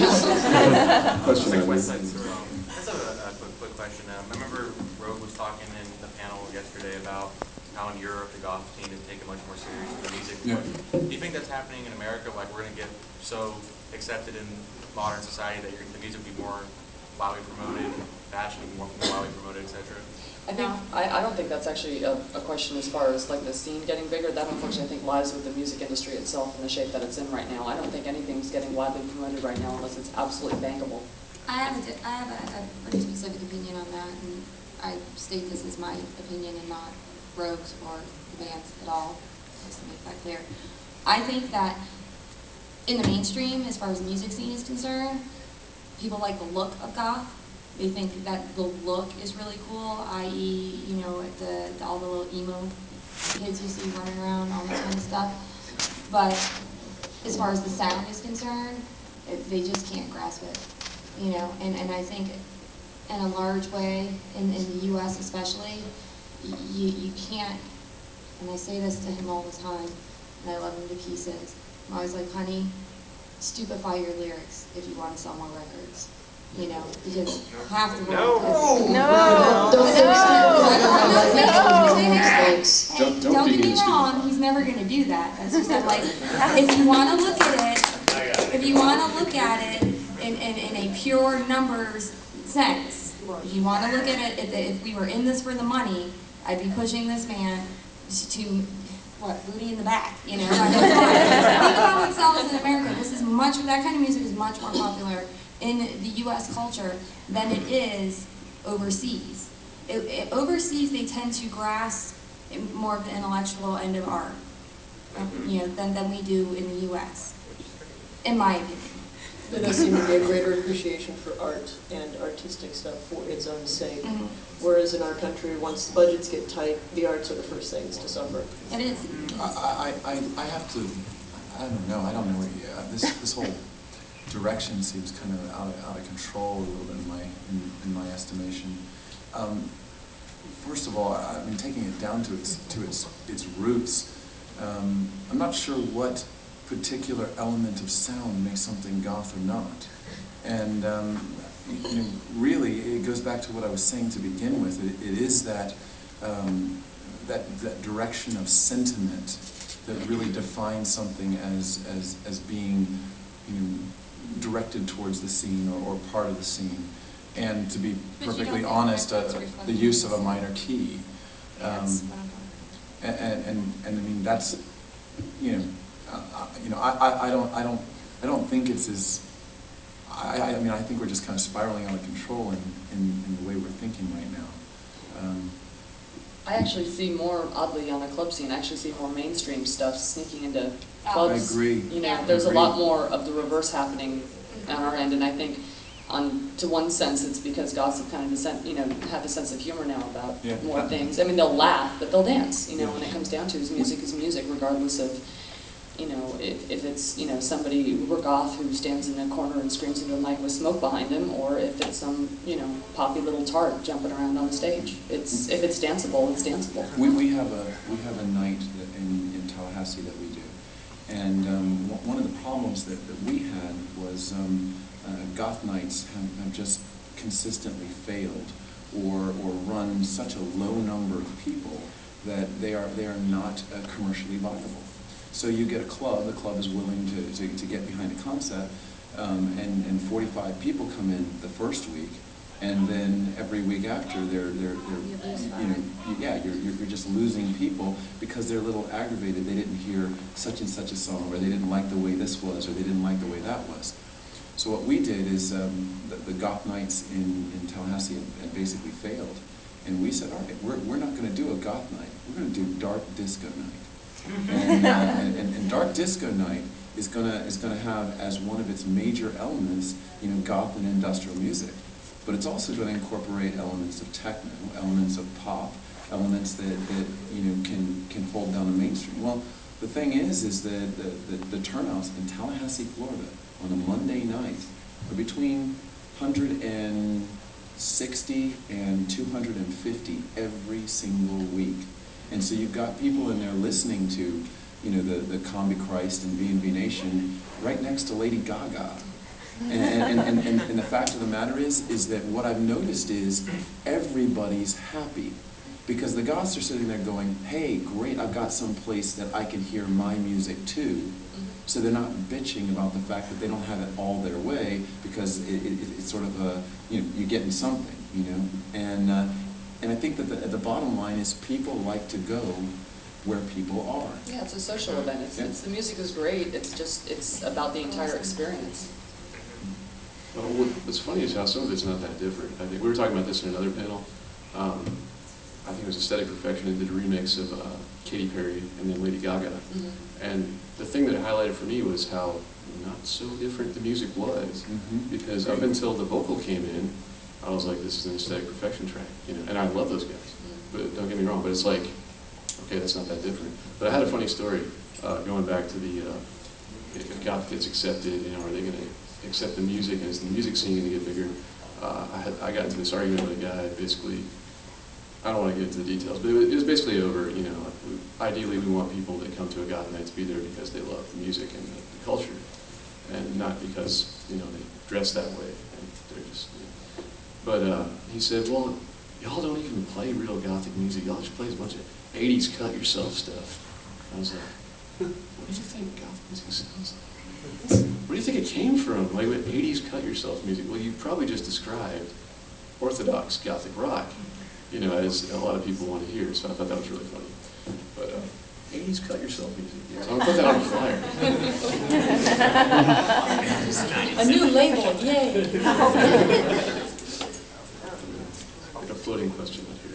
Question. That's a quick question. I remember Rogue was talking in the panel yesterday about how in Europe the goth scene is taken much more seriously than music. Yeah. Do you think that's happening in America? Like we're going to get so accepted in modern society that the music will be more widely promoted, fashion will be more widely promoted, etc.? I don't think that's actually a question as far as like the scene getting bigger. That unfortunately I think lies with the music industry itself and the shape that it's in right now. I don't think anything's getting widely promoted right now unless it's absolutely bankable. I have a pretty specific opinion on that, and I state this as my opinion and not Rogue's or the band's at all, just to make that clear. I think that in the mainstream, as far as the music scene is concerned, people like the look of goth. They think that the look is really cool, i.e., you know, all the little emo kids you see running around, all that kind of stuff. But as far as the sound is concerned, they just can't grasp it, you know. And I think in a large way, in the U.S. especially, you can't, and I say this to him all the time, and I love him to pieces. I'm always like, honey, stupefy your lyrics if you want to sell more records. You know, because half the world Don't get me wrong, he's never going to do that. That's just that, like, if you want to look at it, in a pure numbers sense, if you want to look at it, if we were in this for the money, I'd be pushing this man to, what, booty in the back, you know? Think about what sells in America. That kind of music is much more popular in the U.S. culture than it is overseas. Overseas, they tend to grasp more of the intellectual end of art, you know, than we do in the U.S., in my opinion. There does seem to be a greater appreciation for art and artistic stuff for its own sake. Whereas in our country, once the budgets get tight, the arts are the first things to suffer. It is. I have to, I don't know, this whole direction seems kind of out of control a little bit in my estimation. First of all, I mean, taking it down to its roots, I'm not sure what particular element of sound makes something goth or not. And you know, really, it goes back to what I was saying to begin with. It is that that direction of sentiment that really defines something as being, you know, directed towards the scene or part of the scene. And to be perfectly honest, the use of a minor key. And I mean, that's, you know, I don't think it's as, I mean, I think we're just kind of spiraling out of control in the way we're thinking right now. I actually see more, oddly, on the club scene, I actually see more mainstream stuff sneaking into clubs. I agree. You know, there's a lot more of the reverse happening on our end, and I think, to one sense, it's because goths have kind of, you know, have a sense of humor now about more things. I mean, they'll laugh, but they'll dance. You know, when it comes down to it, music is music, regardless of, you know, if it's, you know, somebody uber goth who stands in a corner and screams into the mic with smoke behind him, or if it's some, you know, poppy little tart jumping around on the stage. If it's danceable, it's danceable. We have a night in Tallahassee that we do, and one of the problems that we had was goth nights have just consistently failed, or run such a low number of people that they are not commercially viable. So you get a club, the club is willing to get behind a concept, and 45 people come in the first week, and then every week after they're you're just losing people because they're a little aggravated. They didn't hear such and such a song, or they didn't like the way this was, or they didn't like the way that was. So what we did is the goth nights in Tallahassee had basically failed, and we said, all right, we're not going to do a goth night. We're going to do dark disco night. And dark disco night is gonna have as one of its major elements, you know, goth and industrial music, but it's also going to incorporate elements of techno, elements of pop, elements that you know can hold down the mainstream. Well, the thing is that the turnouts in Tallahassee, Florida, on a Monday night are between 160 and 250 every single week. And so you've got people in there listening to, you know, the Combi Christ and B&B Nation right next to Lady Gaga. And And the fact of the matter is that what I've noticed is everybody's happy. Because the goths are sitting there going, hey, great, I've got some place that I can hear my music too. So they're not bitching about the fact that they don't have it all their way, because it's sort of a, you're getting something, And I think that the bottom line is people like to go where people are. Yeah, it's a social event. The music is great. It's about the entire experience. Well, what's funny is how some of it's not that different. I think we were talking about this in another panel. I think it was Aesthetic Perfection and did a remix of Katy Perry and then Lady Gaga. And the thing that it highlighted for me was how not so different the music was. Because up until the vocal came in, I was like, this is an Aesthetic Perfection track, and I love those guys. But don't get me wrong, but it's like, okay, that's not that different. But I had a funny story going back to the, if goth gets accepted, are they going to accept the music, and is the music scene going to get bigger? I got into this argument with a guy, basically, I don't want to get into the details, but it was basically over, ideally we want people that come to a goth night to be there because they love the music and the culture, and not because, they dress that way, and they're just, But he said, well, y'all don't even play real gothic music, y'all just play a bunch of 80s cut-yourself stuff. I was like, what do you think gothic music sounds like? Where do you think it came from? Like, what 80s cut-yourself music? Well, you probably just described orthodox gothic rock, as a lot of people want to hear, so I thought that was really funny. But 80s cut-yourself music, so I'm going to put that on the flyer. A new label, yay! Like a floating question out here.